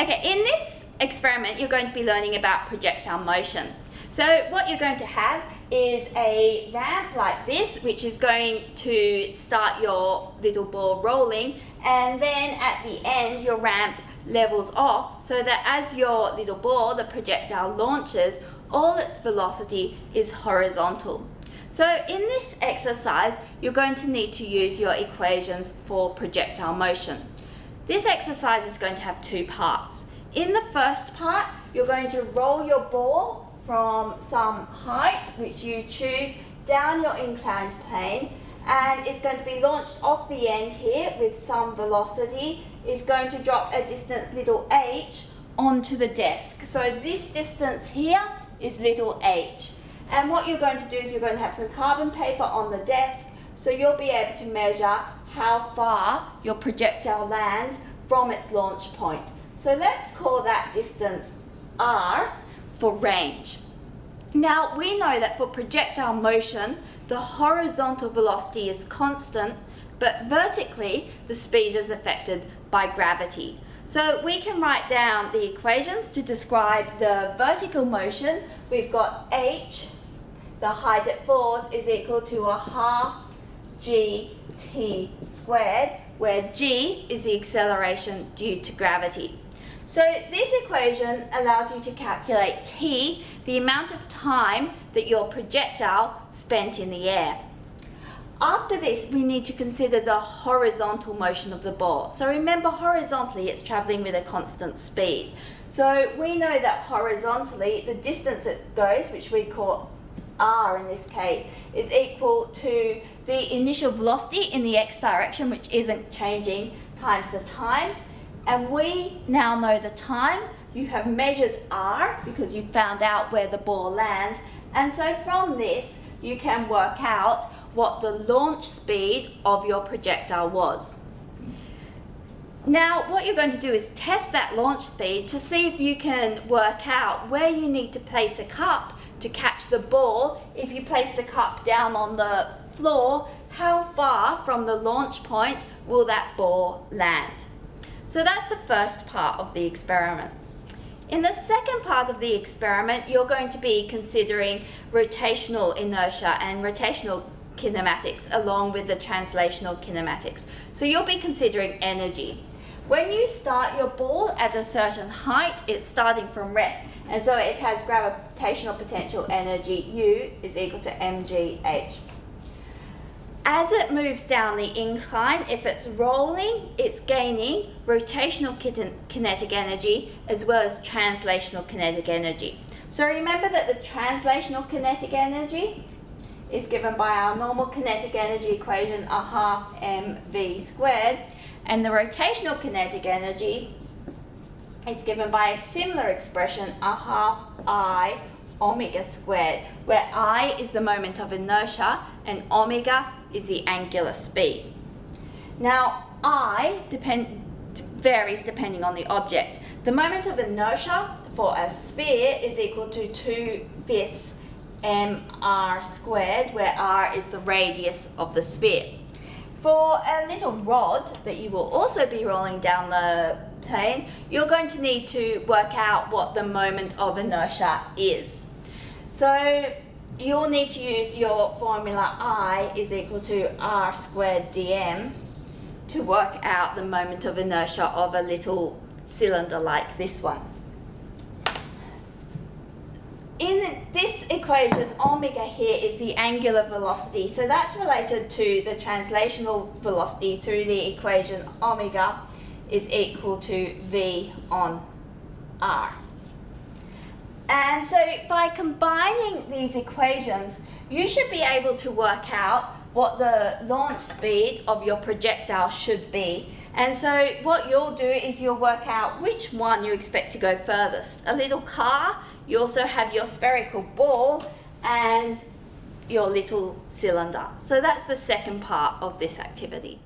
Okay, in this experiment, you're going to be learning about projectile motion. So what you're going to have is a ramp like this, which is going to start your little ball rolling, and then at the end, your ramp levels off so that as your little ball, the projectile, launches, all its velocity is horizontal. So in this exercise, you're going to need to use your equations for projectile motion. This exercise is going to have two parts. In the first part, you're going to roll your ball from some height, which you choose, down your inclined plane, and it's going to be launched off the end here with some velocity. It's going to drop a distance little h onto the desk. So this distance here is little h. And what you're going to do is you're going to have some carbon paper on the desk, so you'll be able to measure how far your projectile lands from its launch point. So let's call that distance r for range. Now we know that for projectile motion, the horizontal velocity is constant, but vertically the speed is affected by gravity. So we can write down the equations to describe the vertical motion. We've got h, the height it falls, is equal to a half gt squared, where g is the acceleration due to gravity. So this equation allows you to calculate t, the amount of time that your projectile spent in the air. After this, we need to consider the horizontal motion of the ball. So remember, horizontally it's traveling with a constant speed. So we know that horizontally the distance it goes, which we call r in this case, is equal to the initial velocity in the x direction, which isn't changing, times the time. And we now know the time. You have measured r because you found out where the ball lands, and so from this you can work out what the launch speed of your projectile was. Now what you're going to do is test that launch speed to see if you can work out where you need to place a cup to catch the ball. If you place the cup down on the floor, how far from the launch point will that ball land? So that's the first part of the experiment. In the second part of the experiment, you're going to be considering rotational inertia and rotational kinematics along with the translational kinematics. So you'll be considering energy. When you start your ball at a certain height, it's starting from rest, and so it has gravitational potential energy U is equal to mgh. As it moves down the incline, if it's rolling, it's gaining rotational kinetic energy as well as translational kinetic energy. So remember that the translational kinetic energy is given by our normal kinetic energy equation, a half mv squared, and the rotational kinetic energy is given by a similar expression, a half I omega squared, where I is the moment of inertia and omega is the angular speed. Now I varies depending on the object. The moment of inertia for a sphere is equal to 2/5 mr squared, where r is the radius of the sphere. For a little rod that you will also be rolling down the plane, you're going to need to work out what the moment of inertia is. So you'll need to use your formula I is equal to r squared dm to work out the moment of inertia of a little cylinder like this one. In this equation, omega here is the angular velocity, so that's related to the translational velocity through the equation omega is equal to v on r. And so by combining these equations, you should be able to work out what the launch speed of your projectile should be. And so what you'll do is you'll work out which one you expect to go furthest. A little car, you also have your spherical ball and your little cylinder. So that's the second part of this activity.